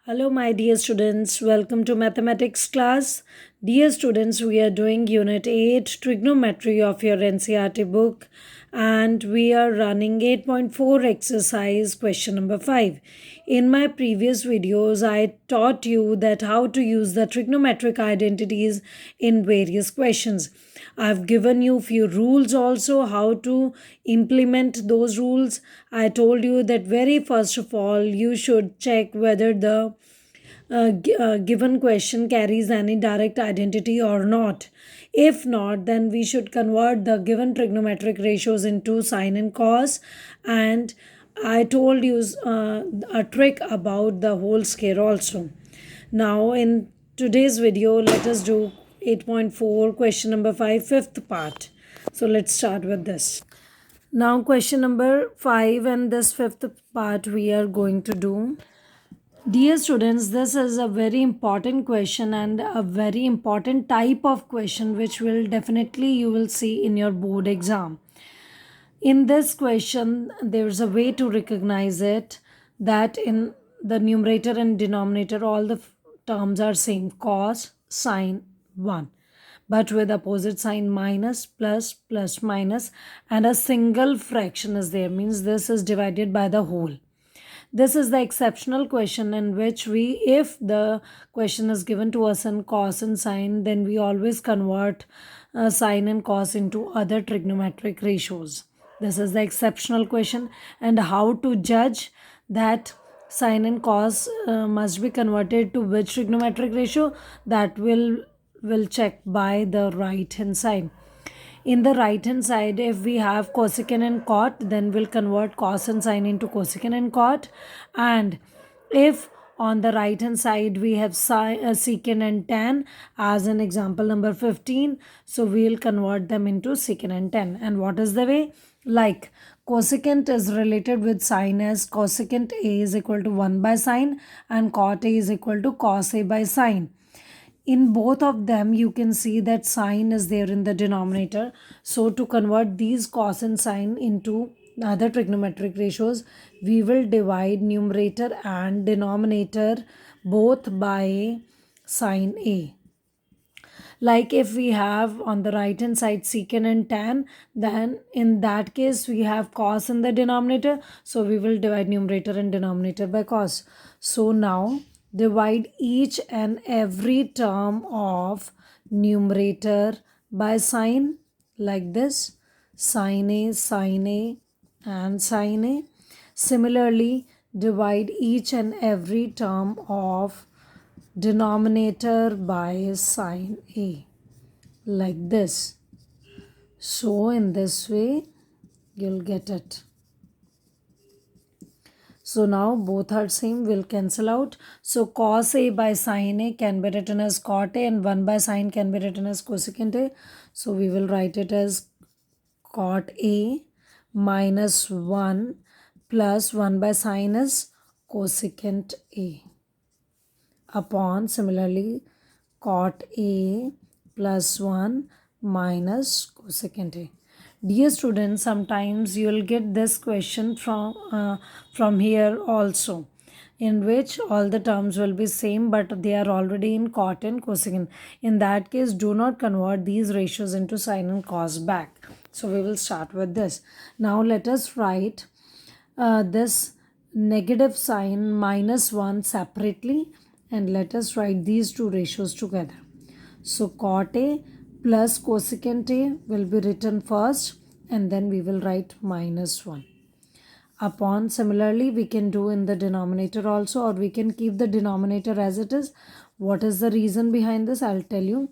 Hello, my dear students. Welcome to mathematics class. Dear students, we are doing Unit 8 Trigonometry of your NCERT book, and we are running 8.4 exercise question number 5. In my previous videos, I taught you that how to use the trigonometric identities in various questions. I've given you few rules also how to implement those rules. I told you that very first of all you should check whether the given question carries any direct identity or not. If not, then we should convert the given trigonometric ratios into sine and cos. And I told you a trick about the whole scale also. Now, in today's video, let us do 8.4 question number 5, fifth part. So let's start with this. Now, question number 5 and this fifth part we are going to do. Dear students, this is a very important question and a very important type of question which will definitely you will see in your board exam. In this question, there is a way to recognize it that in the numerator and denominator all the terms are same, cos, sine, 1, but with opposite sign minus, plus, plus, minus, and a single fraction is there, means this is divided by the whole. This is the exceptional question in which if the question is given to us in cos and sine, then we always convert sine and cos into other trigonometric ratios. This is the exceptional question, and how to judge that sine and cos must be converted to which trigonometric ratio, that will check by the right hand side. In the right hand side, if we have cosecant and cot, then we'll convert cos and sine into cosecant and cot. And if on the right hand side we have secant and tan, as in example number 15, so we'll convert them into secant and tan. And what is the way? Like cosecant is related with sine as cosecant A is equal to 1 by sine and cot A is equal to cos A by sine. In both of them you can see that sine is there in the denominator, so to convert these cos and sine into other trigonometric ratios, we will divide numerator and denominator both by sine A. Like if we have on the right hand side secant and tan, then in that case we have cos in the denominator, so we will divide numerator and denominator by cos. So now divide each and every term of numerator by sine, like this, sine A and sine A. Similarly, divide each and every term of denominator by sine A, like this. So in this way you'll get it. So now both are same, will cancel out. So cos A by sine A can be written as cot A and 1 by sine can be written as cosecant A. So we will write it as cot A minus 1 plus 1 by sine is cosecant A upon similarly cot A plus 1 minus cosecant A. Dear students, sometimes you will get this question from here also, in which all the terms will be same but they are already in cot and cosecant. In that case, do not convert these ratios into sine and cos back. So we will start with this. Now let us write this negative sign minus 1 separately, and let us write these two ratios together. So cot A plus cosecant A will be written first, and then we will write minus 1 upon. Similarly, we can do in the denominator also, or we can keep the denominator as it is. What is the reason behind this? I'll tell you.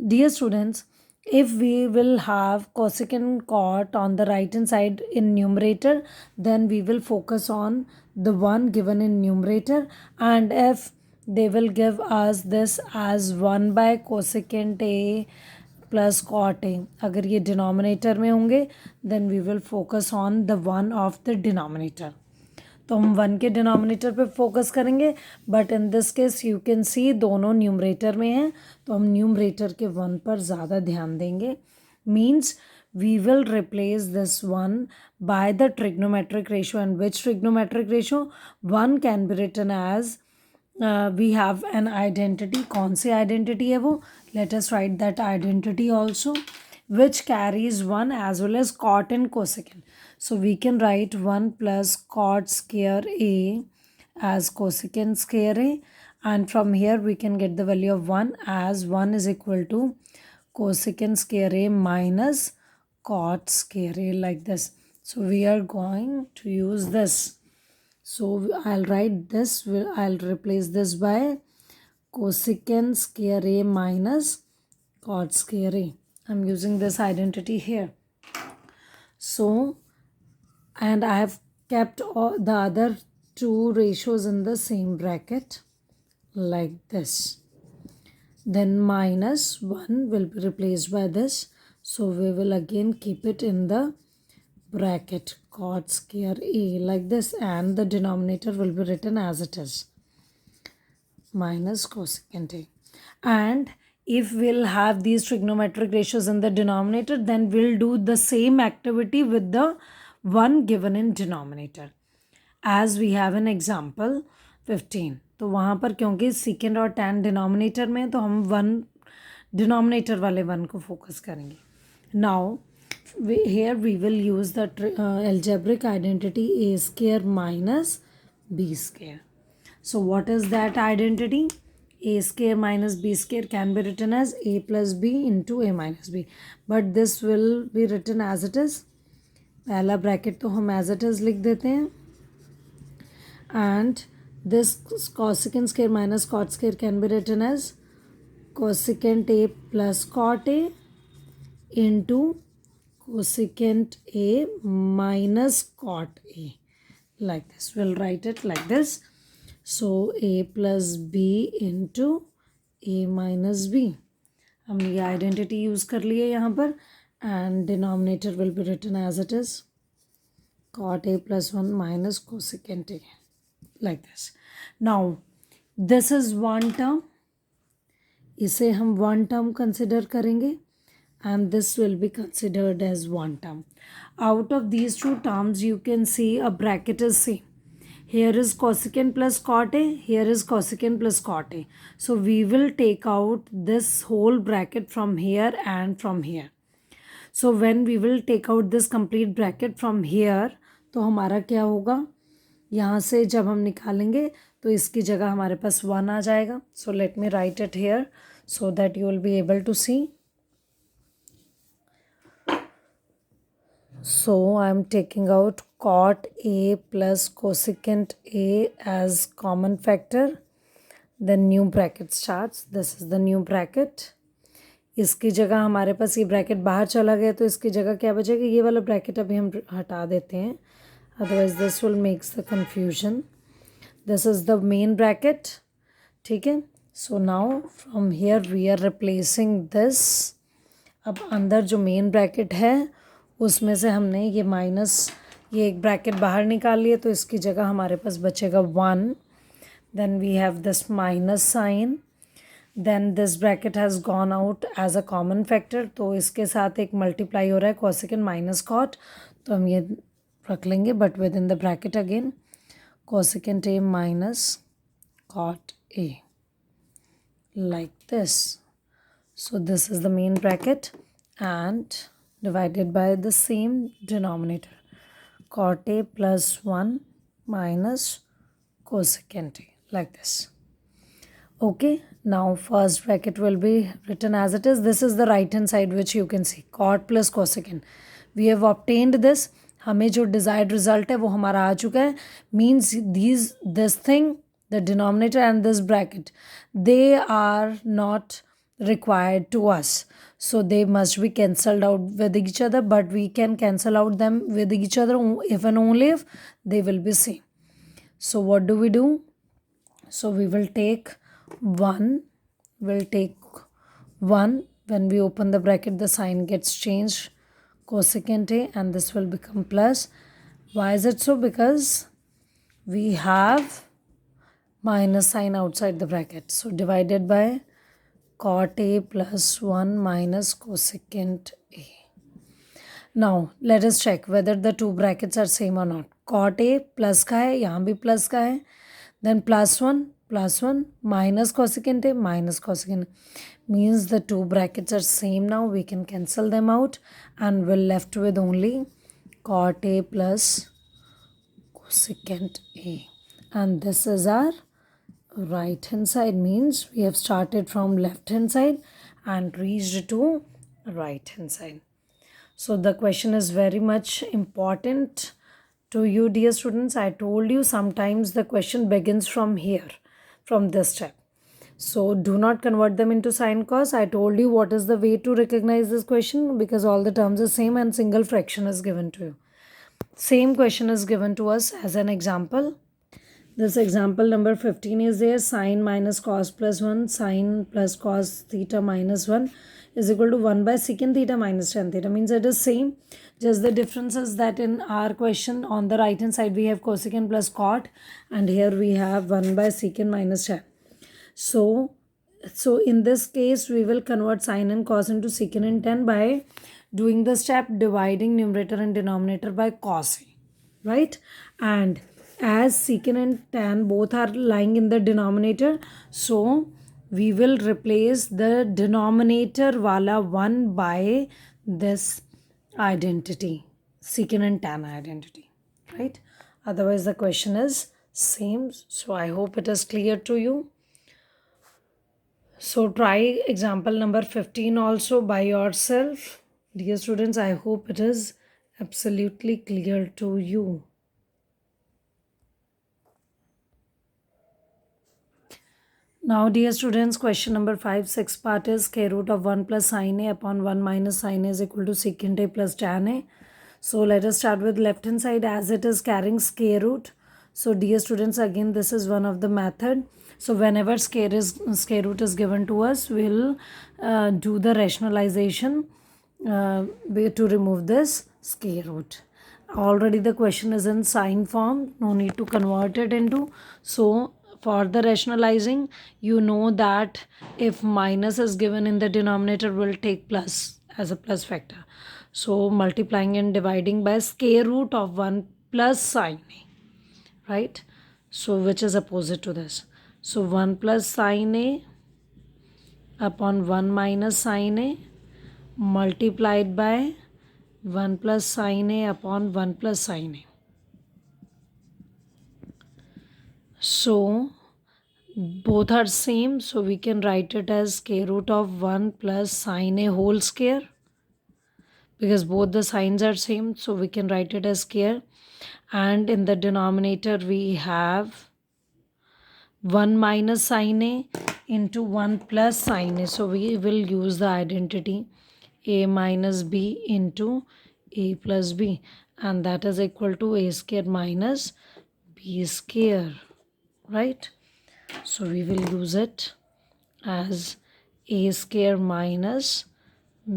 Dear students, if we will have cosecant cot on the right hand side in numerator, then we will focus on the one given in numerator, and if they will give us this as 1 by cosecant A plus cot A, अगर ये denominator में होंगे, then we will focus on the one of the denominator. तो हम 1 के denominator पे focus करेंगे, but in this case you can see दोनों न्यूमरेटर में हैं, तो हम न्यूमरेटर के 1 पर ज़्यादा ध्यान देंगे. Means we will replace this one by the trigonometric ratio. And which trigonometric ratio? One can be written as we have an identity. कौन सी identity है वो? Let us write that identity also, which carries 1 as well as cot and cosecant. So we can write 1 plus cot square a as cosecant square a, and from here we can get the value of 1 as 1 is equal to cosecant square a minus cot square a, like this. So we are going to use this. So I'll write this, I'll replace this by cosecant square a minus cot square a. I'm using this identity here. So, and I have kept all the other two ratios in the same bracket like this. Then minus 1 will be replaced by this. So we will again keep it in the bracket cot square a like this, and the denominator will be written as it is, minus cosecant a. And if we'll have these trigonometric ratios in the denominator, then we'll do the same activity with the one given in denominator. As we have an example 15, तो वहाँ पर क्योंकि secant और tan denominator में, तो हम one denominator वाले one को focus करेंगे. Now here we will use the algebraic identity a square minus b square. So what is that identity? A square minus b square can be written as a plus b into a minus b, but this will be written as it is. पहला bracket तो हम as it is लिख देते हैं, and this cosecant square minus cot square can be written as cosecant a plus cot a into cosecant a minus cot a, like this. We'll write it like this. So a plus b into a minus b. हमने ये identity use कर ली है यहाँ पर, and denominator will be written as it is, cot a plus 1 minus cosecant a, like this. Now this is one term, इसे हम one term consider करेंगे, and this will be considered as one term. Out of these two terms you can see a bracket is same. Here is cosecant plus cot a, here is cosecant plus cot a. So we will take out this whole bracket from here and from here. So when we will take out this complete bracket from here, तो हमारा क्या होगा, यहाँ से जब हम निकालेंगे तो इसकी जगह हमारे पास 1 आ जाएगा. So let me write it here so that you will be able to see. So I am taking out cot a plus cosecant a as common factor. Then new bracket starts. This is the new bracket. इसकी जगह हमारे पास ये bracket बाहर चला गया, तो इसकी जगह क्या बचेगा, ये वाला ब्रैकेट अभी हम हटा देते हैं, otherwise this will makes the confusion. This is the main bracket. ठीक है. So now from here we are replacing this. अब अंदर जो मेन ब्रैकेट है उसमें से हमने ये माइनस, ये एक ब्रैकेट बाहर निकाल लिए, तो इसकी जगह हमारे पास बचेगा 1. Then we have this minus sign. Then this bracket has gone out as a common factor, तो इसके साथ एक मल्टीप्लाई हो रहा है कॉसेकेंड माइनस कॉट, तो हम ये रख लेंगे, but with in the bracket again cosecant a minus cot a, like this. So this is the main bracket and divided by the same denominator, cot a plus 1 minus cosecant a, like this. Okay, now first bracket will be written as it is. This is the right hand side which you can see, cot plus cosecant. We have obtained this. हमें जो desired result है वो हमारा आ चुका है. Means this thing, the denominator and this bracket, they are not required to us, so they must be cancelled out with each other, but we can cancel out them with each other if and only if they will be same. So what do we do? So we will take 1, when we open the bracket the sign gets changed, cosecant a, and this will become plus. Why is it so? Because we have minus sign outside the bracket, so divided by cot a plus 1 minus cosecant a. Now let us check whether the two brackets are same or not. Cot a plus का है, यहाँ भी plus का है, then plus 1 plus 1 minus cosecant A minus cosecant A. Means the two brackets are same now. We can cancel them out and we're left with only cot A plus cosecant A. And this is our right hand side, means we have started from left hand side and reached to right hand side. So the question is very much important to you, dear students. I told you sometimes the question begins from here, from this step. So do not convert them into sine cos. I told you what is the way to recognize this question, because all the terms are same and single fraction is given to you. Same question is given to us as an example. This example number 15 is there. Sine minus cos plus 1, sine plus cos theta minus 1 is equal to 1 by secant theta minus tan theta. Means it is same. Just the difference is that in our question on the right hand side we have cosecant plus cot, and here we have 1 by secant minus tan. So in this case we will convert sine and cos into secant and tan by doing the step dividing numerator and denominator by cos A, right? And as secant and tan both are lying in the denominator, so we will replace the denominator wala 1 by this identity, secant and tan identity, right? Otherwise the question is same. So I hope it is clear to you. So try example number 15 also by yourself. Dear students, I hope it is absolutely clear to you. Now, dear students, question number 5, 6 part is square root of 1 plus sine A upon 1 minus sine A is equal to secant A plus tan A. So, let us start with left hand side as it is carrying square root. So, dear students, again, this is one of the method. So, whenever square root is given to us, we'll do the rationalization to remove this square root. Already the question is in sign form, no need to convert it into. So, for the rationalizing, you know that if minus is given in the denominator, will take plus as a plus factor. So multiplying and dividing by square root of 1 plus sine A, right? So which is opposite to this. So 1 plus sine A upon 1 minus sine A multiplied by 1 plus sine A upon 1 plus sine A. So both are same, so we can write it as square root of 1 plus sine A whole square, because both the signs are same, so we can write it as square. And in the denominator we have 1 minus sine A into 1 plus sine A. So we will use the identity A minus B into A plus B, and that is equal to A square minus B square, right? So we will use it as A square minus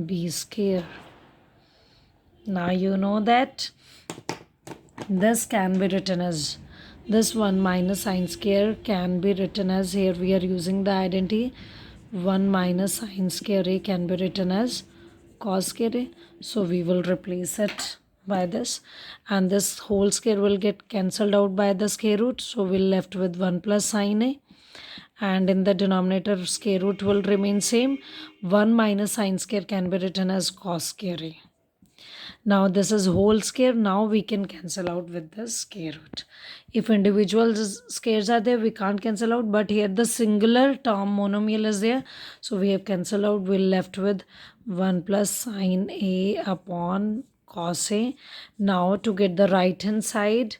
B square. Now you know that this can be written as, this 1 minus sine square can be written as, here we are using the identity 1 minus sine square A can be written as cos square A. So we will replace it by this, and this whole square will get cancelled out by the square root. So we'll left with 1 plus sine A, and in the denominator square root will remain same. 1 minus sine square can be written as cos square A. Now this is whole square. Now we can cancel out with the square root. If individual squares are there, we can't cancel out, but here the singular term monomial is there, so we have cancelled out. We're left with 1 plus sine A upon cos A. Now to get the right hand side,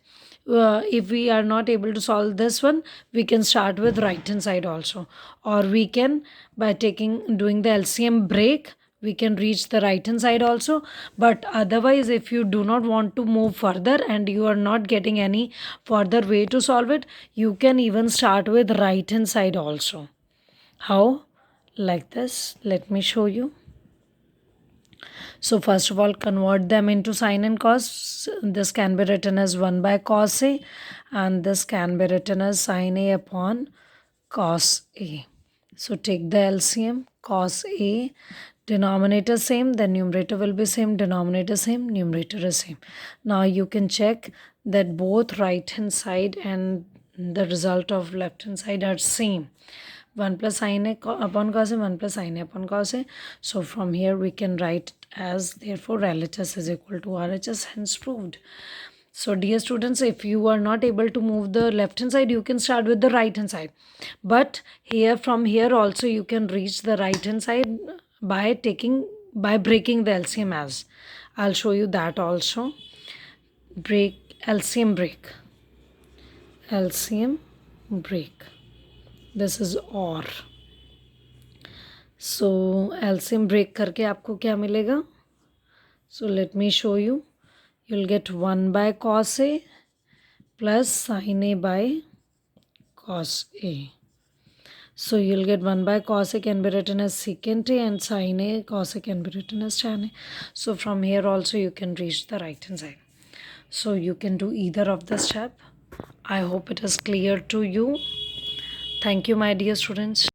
if we are not able to solve this one, we can start with right hand side also, or we can by doing the LCM break, we can reach the right hand side also. But otherwise, if you do not want to move further and you are not getting any further way to solve it, you can even start with right hand side also. How? Like this. Let me show you. So first of all, convert them into sine and cos. This can be written as 1 by cos A, and this can be written as sine A upon cos A. So take the LCM, cos A, denominator same, then numerator will be same, denominator same, numerator is same. Now you can check that both right hand side and the result of left hand side are same. 1 plus sin a upon cos a, 1 plus sin a upon cos a. So from here we can write as, therefore LHS is equal to RHS, hence proved. So dear students, if you are not able to move the left hand side, you can start with the right hand side. But here, from here also you can reach the right hand side by breaking the LCM as. I'll show you that also. LCM break. This is OR. So LCM break करके आपको क्या मिलेगा? So let me show you. You'll get 1 by cos A plus sin A by cos A. So you'll get 1 by cos A can be written as secant A, and sin A cos A can be written as tan A. So from here also you can reach the right hand side. So you can do either of the step. I hope it is clear to you. Thank you, my dear students.